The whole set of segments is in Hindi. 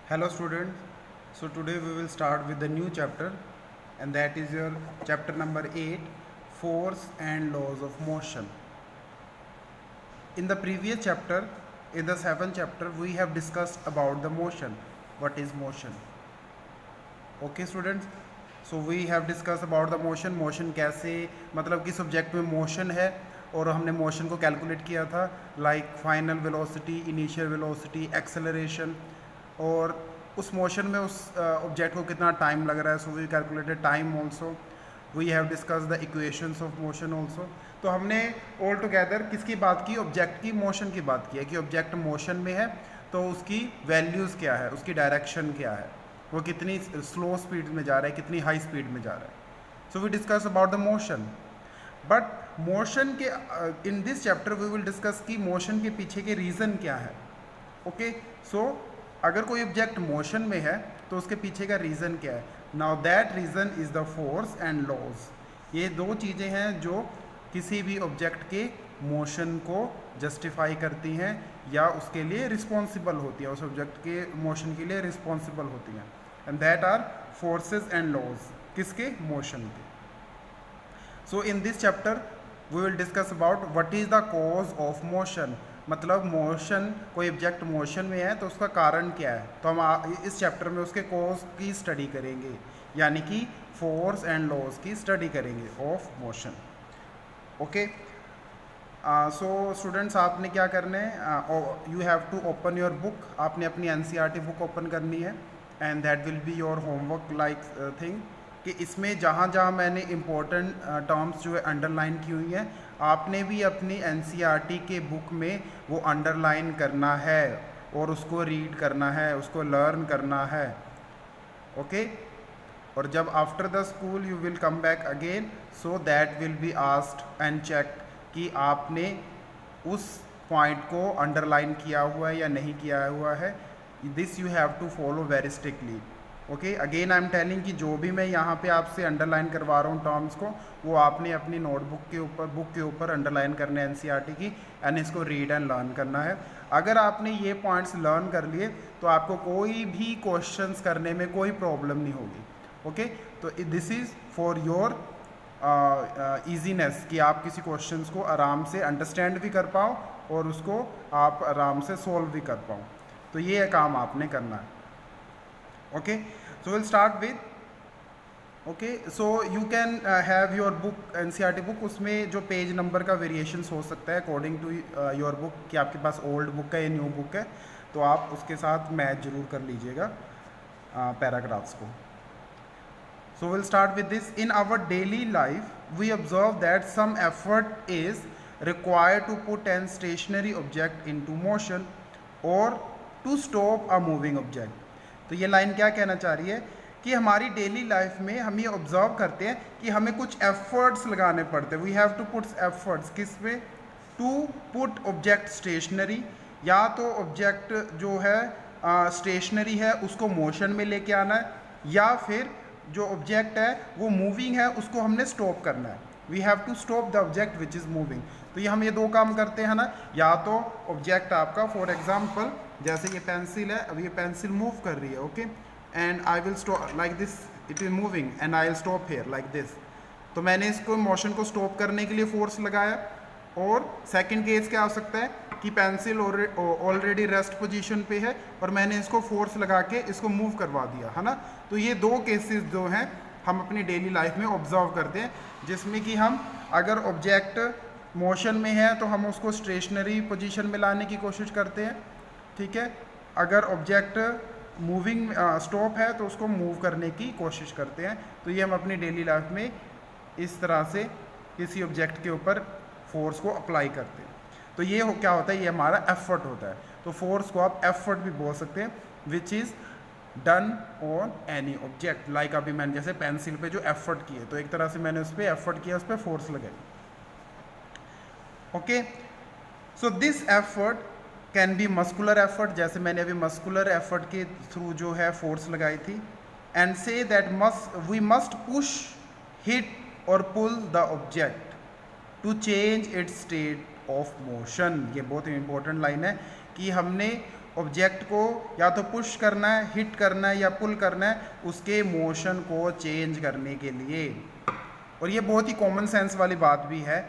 Hello students, so today we will start with the new chapter and that is your chapter number 8, Force and Laws of Motion. In the previous chapter, in the 7th chapter, we have discussed about the motion. What is motion? Okay students, so we have discussed about the motion कैसे मतलब किस ऑब्जेक्ट में मोशन है और हमने मोशन को कैलकुलेट किया था like final velocity, initial velocity, acceleration और उस मोशन में उस ऑब्जेक्ट को कितना टाइम लग रहा है. So we calculated time also. We have discuss the equations of motion also. तो हमने ऑल टुगेदर किसकी बात की? ऑब्जेक्ट की मोशन की बात की है कि ऑब्जेक्ट मोशन में है तो उसकी वैल्यूज़ क्या है, उसकी डायरेक्शन क्या है, वो कितनी स्लो स्पीड में जा रहा है, कितनी हाई स्पीड में जा रहा है. So we discuss about the motion. But motion के in this chapter we will discuss कि मोशन के पीछे के रीज़न क्या है. ओके, सो अगर कोई ऑब्जेक्ट मोशन में है तो उसके पीछे का रीज़न क्या है. Now that reason is the force and laws. ये दो चीज़ें हैं जो किसी भी ऑब्जेक्ट के मोशन को जस्टिफाई करती हैं या उसके लिए रिस्पॉन्सिबल होती हैं, उस ऑब्जेक्ट के मोशन के लिए रिस्पॉन्सिबल होती हैं. And that are forces and laws. किसके? मोशन के. So in this chapter we will discuss about what is the cause of motion. मतलब मोशन, कोई ऑब्जेक्ट मोशन में है तो उसका कारण क्या है. तो हम इस चैप्टर में उसके कॉज की स्टडी करेंगे, यानी कि फोर्स एंड लॉज की स्टडी करेंगे of motion. Okay, so students आपने क्या करना है, you have to open your book. आपने अपनी एनसीईआरटी बुक ओपन करनी है and that will be your homework like thing कि इसमें जहाँ जहाँ मैंने इम्पोर्टेंट टर्म्स जो है अंडरलाइन की हुई हैं, आपने भी अपनी एनसीईआरटी के बुक में वो अंडरलाइन करना है और उसको रीड करना है, उसको लर्न करना है. ओके, और जब after the school you will come back again, so that will be asked and checked कि आपने उस पॉइंट को अंडरलाइन किया हुआ है या नहीं किया हुआ है. This you have to follow very strictly. Okay, again I am telling कि जो भी मैं यहाँ पे आपसे अंडरलाइन करवा रहा हूँ टर्म्स को, वो आपने अपनी नोटबुक के ऊपर, बुक के ऊपर अंडरलाइन करने हैं एनसीईआरटी की, एंड इसको रीड एंड लर्न करना है. अगर आपने ये पॉइंट्स लर्न कर लिए तो आपको कोई भी क्वेश्चंस करने में कोई प्रॉब्लम नहीं होगी. ओके, तो this is for your easiness कि आप किसी क्वेश्चंस को आराम से अंडरस्टैंड भी कर पाओ और उसको आप आराम से सॉल्व भी कर पाओ. तो ये काम आपने करना है. Okay, so we'll start with, okay, so you can have your book, NCERT book. उसमें जो पेज नंबर का वेरिएशंस हो सकता है अकॉर्डिंग टू योर बुक, कि आपके पास ओल्ड बुक है या न्यू बुक है, तो आप उसके साथ मैच जरूर कर लीजिएगा पैराग्राफ्स को. So we'll start with this. In our daily life, we observe that some effort is required to put an stationary object into motion or to stop a moving object. तो ये लाइन क्या कहना चाह रही है कि हमारी डेली लाइफ में हम ये ऑब्जर्व करते हैं कि हमें कुछ एफर्ट्स लगाने पड़ते हैं. We have to put efforts. किस पे? To put object stationary. या तो ऑब्जेक्ट जो है स्टेशनरी है उसको मोशन में लेके आना है, या फिर जो ऑब्जेक्ट है वो मूविंग है उसको हमने स्टॉप करना है. We have to stop the object which is moving. तो ये हम ये दो काम करते हैं ना. या तो ऑब्जेक्ट आपका, फॉर एग्जाम्पल जैसे ये पेंसिल है, अब ये पेंसिल मूव कर रही है, okay, and I will stop like this, it is moving and I will stop hair like this. तो मैंने इसको मोशन को स्टॉप करने के लिए फोर्स लगाया. और सेकंड केस क्या हो सकता है कि पेंसिल ऑलरेडी रेस्ट पोजीशन पे है और मैंने इसको फोर्स लगा के इसको मूव करवा दिया, है ना. तो ये दो केसेस जो हैं हम अपनी डेली लाइफ में ऑब्जर्व करते हैं, जिसमें कि हम अगर ऑब्जेक्ट मोशन में है तो हम उसको स्टेशनरी पोजीशन में लाने की कोशिश करते हैं, ठीक है. अगर ऑब्जेक्ट मूविंग स्टॉप है तो उसको मूव करने की कोशिश करते हैं. तो ये हम अपनी डेली लाइफ में इस तरह से किसी ऑब्जेक्ट के ऊपर फोर्स को अप्लाई करते हैं. तो ये क्या होता है? ये हमारा एफर्ट होता है. तो फोर्स को आप एफर्ट भी बोल सकते हैं, which is done on any object. Like अभी मैंने जैसे पेंसिल पे जो एफर्ट किए, तो एक तरह से मैंने उस पर एफर्ट किया, उस पर फोर्स लगाई. Okay, so this effort can be muscular effort, जैसे मैंने अभी मस्कुलर एफर्ट के थ्रू जो है फोर्स लगाई थी. And say that we must push, hit और pull the object to change its state of motion. ये बहुत इंपॉर्टेंट लाइन है कि हमने ऑब्जेक्ट को या तो पुश करना है, हिट करना है या पुल करना है उसके मोशन को चेंज करने के लिए। और ये बहुत ही कॉमन सेंस वाली बात भी है,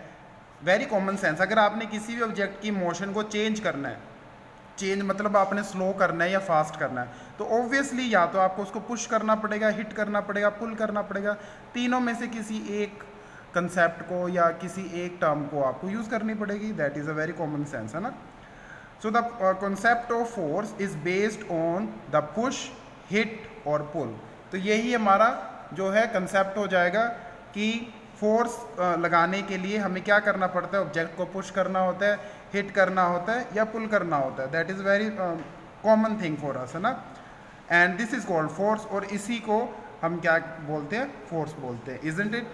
वेरी कॉमन सेंस। अगर आपने किसी भी ऑब्जेक्ट की मोशन को चेंज करना है, चेंज मतलब आपने स्लो करना है या फास्ट करना है, तो ऑब्वियसली या तो आपको उसको पुश करना पड़ेगा, हिट करना पड़ेगा, पुल करना पड़ेगा। तीनों में से किसी एक कंसेप्ट को या किसी एक टर्म को आपको यूज़ करनी पड़ेगी। That is a very common sense, है ना। So the concept of force is based on the push, hit और पुल। तो यही हमारा जो है कंसेप्ट हो जाएगा कि फोर्स लगाने के लिए हमें क्या करना पड़ता है, ऑब्जेक्ट को पुश करना होता है, हिट करना होता है या पुल करना होता है। That is very common thing for us, है ना। And this is called force, और इसी को हम क्या बोलते हैं, फोर्स बोलते हैं, isn't it.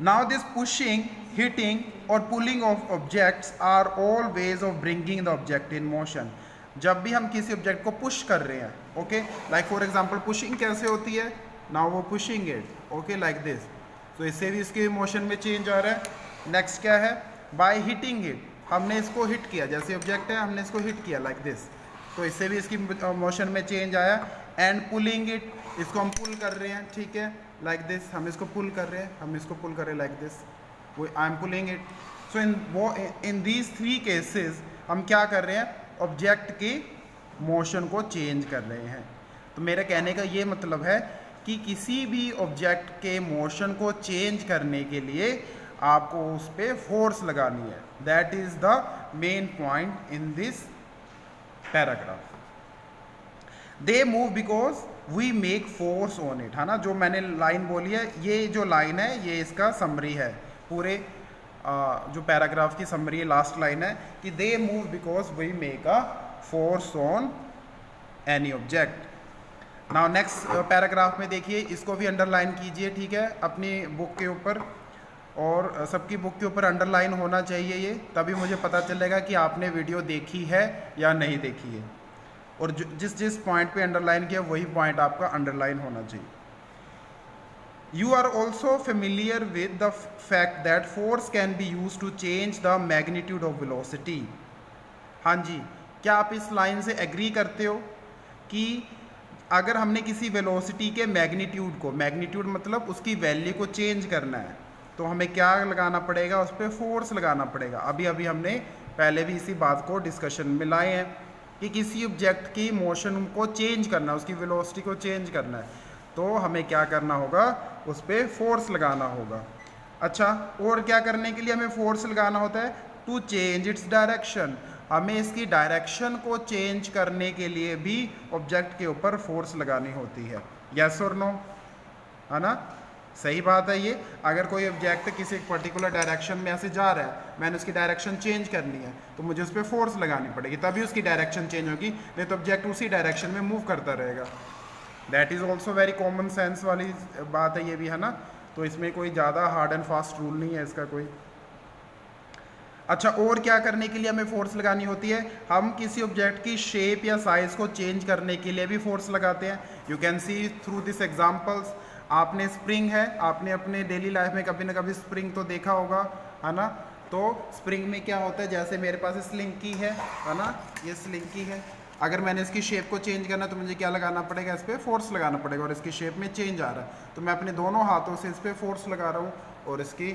Now this pushing, hitting और pulling of objects are all ways of bringing the object in motion. जब भी हम किसी ऑब्जेक्ट को पुश कर रहे हैं, okay, like for example pushing कैसे होती है, नाउ वो pushing it, okay, like this, तो इससे भी इसके मोशन में चेंज आ रहा है। नेक्स्ट क्या है, बाय हिटिंग इट, हमने इसको हिट किया, जैसे ऑब्जेक्ट है हमने इसको हिट किया लाइक दिस, तो इससे भी इसकी मोशन में चेंज आया। एंड पुलिंग इट, इसको हम पुल कर रहे हैं, ठीक है, लाइक दिस, हम इसको पुल कर रहे हैं, हम इसको पुल कर रहे हैं लाइक दिस, वो I am pulling it. So in these 3 cases हम क्या कर रहे हैं, ऑब्जेक्ट की मोशन को चेंज कर रहे हैं। तो मेरा कहने का ये मतलब है कि किसी भी ऑब्जेक्ट के मोशन को चेंज करने के लिए आपको उस पर फोर्स लगानी है। That is the main point in this paragraph. They move because we make force on it, है ना। जो मैंने लाइन बोली है, ये जो लाइन है ये इसका समरी है, पूरे जो पैराग्राफ की समरी है, लास्ट लाइन है कि they move because we make a force on any object. Now next paragraph में देखिए, इसको भी अंडरलाइन कीजिए, ठीक है, अपनी बुक के ऊपर, और सबकी बुक के ऊपर अंडरलाइन होना चाहिए ये, तभी मुझे पता चलेगा कि आपने वीडियो देखी है या नहीं देखी है। और जिस जिस पॉइंट पे अंडरलाइन किया वही पॉइंट आपका अंडरलाइन होना चाहिए। You are also familiar with the fact that force can be use to change the magnitude of velocity. हाँ जी, क्या आप इस लाइन से एग्री करते हो कि अगर हमने किसी वेलोसिटी के मैग्नीट्यूड को, मैग्नीट्यूड मतलब उसकी वैल्यू को चेंज करना है, तो हमें क्या लगाना पड़ेगा, उस पर फोर्स लगाना पड़ेगा। अभी अभी हमने पहले भी इसी बात को डिस्कशन में लाए हैं कि किसी ऑब्जेक्ट की मोशन को चेंज करना है, उसकी वेलोसिटी को चेंज करना है, तो हमें क्या करना होगा, उस पर फोर्स लगाना होगा। अच्छा, और क्या करने के लिए हमें फोर्स लगाना होता है, टू चेंज इट्स डायरेक्शन, हमें इसकी डायरेक्शन को चेंज करने के लिए भी ऑब्जेक्ट के ऊपर फोर्स लगानी होती है। यस और नो, है ना, सही बात है ये। अगर कोई ऑब्जेक्ट किसी एक पर्टिकुलर डायरेक्शन में ऐसे जा रहा है, मैंने उसकी डायरेक्शन चेंज करनी है, तो मुझे उस पर फोर्स लगानी पड़ेगी, तभी उसकी डायरेक्शन चेंज होगी, नहीं तो ऑब्जेक्ट उसी डायरेक्शन में मूव करता रहेगा। That is also very common sense वाली बात है ये भी, है ना। तो इसमें कोई ज़्यादा हार्ड एंड फास्ट रूल नहीं है इसका कोई। अच्छा, और क्या करने के लिए हमें फोर्स लगानी होती है, हम किसी ऑब्जेक्ट की शेप या साइज को चेंज करने के लिए भी फोर्स लगाते हैं। You can see through this examples. आपने स्प्रिंग है, आपने अपने डेली लाइफ में कभी ना कभी स्प्रिंग तो देखा होगा, है ना। तो स्प्रिंग में क्या होता है, जैसे मेरे पास स्लिंकी है ना, ये स्लिंकी है, अगर मैंने इसकी शेप को चेंज करना तो मुझे क्या लगाना पड़ेगा, इस पर फोर्स लगाना पड़ेगा, और इसकी शेप में चेंज आ रहा है तो मैं अपने दोनों हाथों से इस पर फोर्स लगा रहा हूँ, और इसकी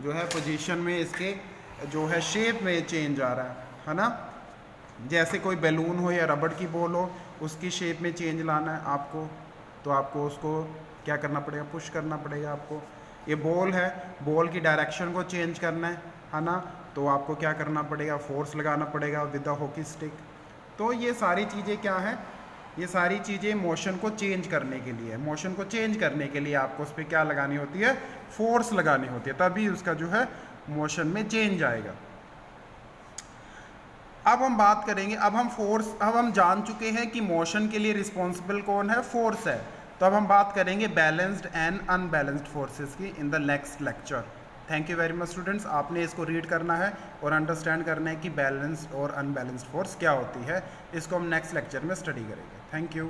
जो है पोजीशन में, इसके जो है शेप में चेंज आ रहा है ना। जैसे कोई बैलून हो या रबड़ की बॉल हो, उसकी शेप में चेंज लाना है आपको, तो आपको उसको क्या करना पड़ेगा, पुश करना पड़ेगा आपको। ये बॉल है, बॉल की डायरेक्शन को चेंज करना है ना, तो आपको क्या करना पड़ेगा, फोर्स लगाना पड़ेगा विद द हॉकी स्टिक। तो ये सारी चीज़ें क्या हैं, ये सारी चीज़ें मोशन को चेंज करने के लिए, मोशन को चेंज करने के लिए आपको उस पर क्या लगानी होती है, फोर्स लगानी होती है, तभी उसका जो है मोशन में चेंज आएगा। अब हम बात करेंगे, अब हम जान चुके हैं कि मोशन के लिए रिस्पॉन्सिबल कौन है, फोर्स है। तो अब हम बात करेंगे बैलेंस्ड एंड अनबैलेंस्ड फोर्सेस की in the next lecture. Thank you very much students, आपने इसको रीड करना है और अंडरस्टैंड करना है कि बैलेंस्ड और अनबैलेंस्ड फोर्स क्या होती है। इसको हम नेक्स्ट लेक्चर में स्टडी करेंगे। Thank you.